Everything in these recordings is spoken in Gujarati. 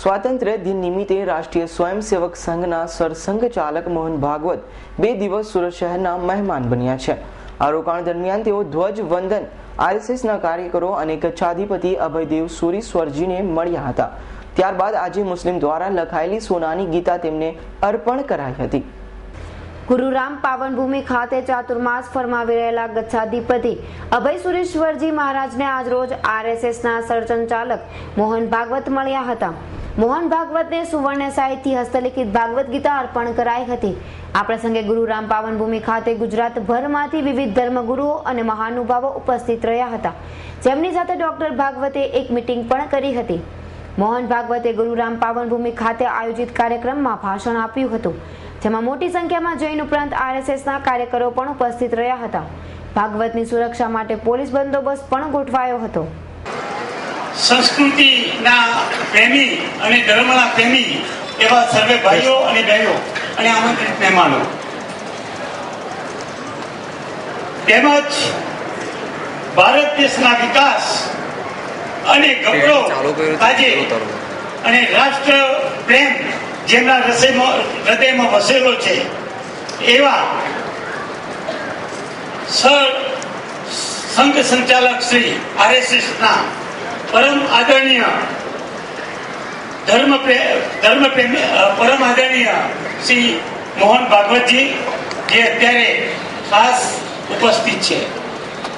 સ્વાતંત્ર્ય દિન નિમિત્તે રાષ્ટ્રીય સ્વયંસેવક સંઘના સરસંઘ ચાલક મોહન ભાગવત 2 દિવસ સુરત શહેરના મહેમાન બન્યા છે. આ રોકાણ દરમિયાન તેઓ ધ્વજ વંદન, આરએસએસના કાર્યકરો અને કચ્છાધિપતિ અભયદેવ સુરીશ્વરજીને મળ્યા હતા. ત્યારબાદ આજે મુસ્લિમ દ્વારા લખાયેલી સોનાની ગીતા તેમને અર્પણ કરાઈ હતી. ગુરુરામ પાવનભૂમિ ખાતે ચાતુર્માસ ફરમાવી રહેલા ગચ્છાધિપતિ અભય સુરેશ્વરજી મહારાજને આજરોજ આરએસએસના સરસંઘચાલક મોહન ભાગવત મળ્યા હતા. મોહન ભાગવતને સુવર્ણ સાહિત્યથી હસ્તલિખિત ભાગવત ગીતા અર્પણ કરાઈ હતી. આ પ્રસંગે ગુરુરામ પાવનભૂમિ ખાતે ગુજરાતભરમાંથી વિવિધ ધર્મગુરુઓ અને મહાનુભાવો ઉપસ્થિત રહ્યા હતા, જેમની સાથે ડોક્ટર ભાગવતે એક મીટિંગ પણ કરી હતી. મોહન ભાગવતે ગુરુરામ પાવનભૂમિ ખાતે આયોજિત કાર્યક્રમમાં ભાષણ આપ્યું હતું, જેમાં મોટી સંખ્યામાં જૈન ઉપરાંત આરએસએસના કાર્યકરો પણ ઉપસ્થિત રહ્યા હતા. ભાગવતની સુરક્ષા માટે પોલીસ બંદોબસ્ત પણ ગોઠવાયો હતો. સંસ્કૃતિના પ્રેમી અને ધર્મના પ્રેમી એવા સર્વે ભાઈઓ અને બહેનો અને આમંત્રિત મહેમાનો તેમજ ભારત દેશના વિકાસ અને ગૌરવ આજે અને રાષ્ટ્ર પ્રેમ જેમના હૃદયમાં વસેલો છે એવા સંઘ સંચાલક શ્રી આરએસએસના પરમ આદરણીય પરમ આદરણીય શ્રી મોહન ભાગવતજી, જે અત્યારે ખાસ ઉપસ્થિત છે,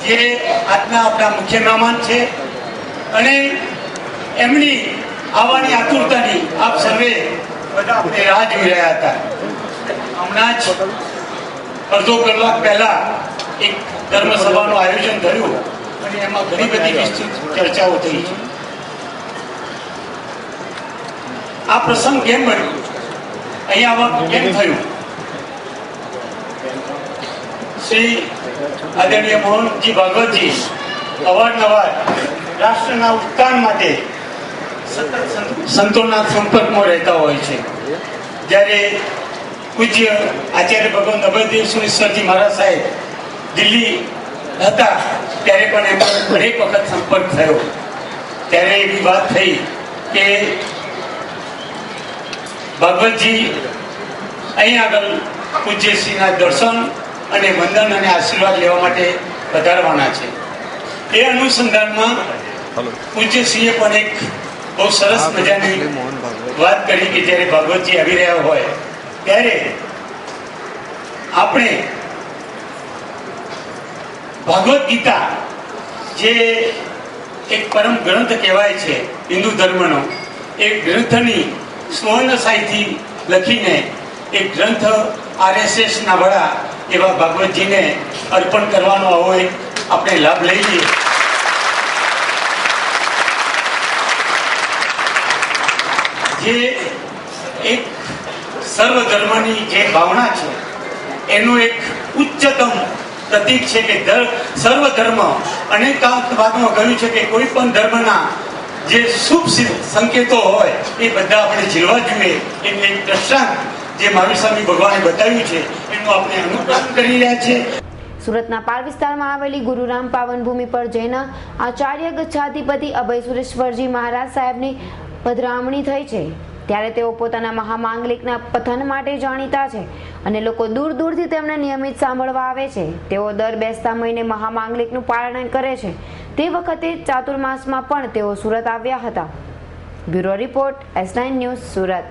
જે આજના આપણા મુખ્ય મહેમાન છે અને એમની આવવાની આતુરતાની આપ સર્વે બધા આપણે રાહ જોઈ રહ્યા હતા. હમણાં જ અડધો કલાક પહેલા એક ધર્મ સભાનું આયોજન થયું અને એમાં ઘણી બધી વિસ્તૃત ચર્ચાઓ થઈ છે. આ પ્રસંગ કેમ બન્યો, અહીંયા આવવાનું કેમ થયું? શ્રી આદરણીય મોહનજી ભાગવતજી અવારનવાર રાષ્ટ્રના ઉત્થાન માટે સંતોના સંપર્કમાં રહેતા હોય છે. જ્યારે પૂજ્ય આચાર્ય ભગવાન અભયદેવ સુરેશ્વરજી મહારાજ સાહેબ દિલ્હી હતા ત્યારે પણ એમનો અનેક વખત સંપર્ક થયો. ત્યારે એવી વાત થઈ કે ભાગવતજી અહીં આગળ પૂજ્યશ્રીના દર્શન અને વંદન અને આશીર્વાદ લેવા માટે પધારવાના છે. એ અનુસંધાનમાં પૂજ્યશ્રીએ પણ એક બહુ સરસ મજાની વાત કરી કે જ્યારે ભાગવતજી આવી રહ્યા હોય ત્યારે આપણે ભાગવત ગીતા, જે એક પરમ ગ્રંથ કહેવાય છે હિન્દુ ધર્મનો, એ ગ્રંથની સુવર્ણ સાહિત્યથી લખીને એક ગ્રંથ આરએસએસના વડા એવા ભાગવતજીને અર્પણ કરવાનો હોય આપણે લાભ લઈએ. જે એક સર્વ ધર્મની જે ભાવના છે એનું એક ઉચ્ચતમ પ્રતીક છે કે સર્વ ધર્મ અનેકાંતવાદમાં કહ્યું છે કે કોઈ પણ ધર્મના જે શુભ સંકેતો હોય એ બધા આપણે ઝીલવા જોઈએ. એનું એક દ્રષ્ટાંત જે મહાવીર સ્વામી ભગવાને બતાવ્યું છે એનું આપણે અનુકરણ કરી રહ્યા છીએ. સુરતના પાલ વિસ્તારમાં આવેલી ગુરુરામ પાવનભૂમિ પર જૈન આચાર્ય ગચ્છાધિપતિ અભય સુરેશ્વરજી મહારાજ સાહેબની પધરામણી થઈ છે. ત્યારે તેઓ પોતાના મહામાંગલિકના પઠન માટે જાણીતા છે અને લોકો દૂર દૂરથી તેમને નિયમિત સાંભળવા આવે છે. તેઓ દર બેસતા મહિને મહામાંગલિકનું પાલન કરે છે. તે વખતે ચાતુર્માસમાં પણ તેઓ સુરત આવ્યા હતા. Bureau report, S9 news, Surat.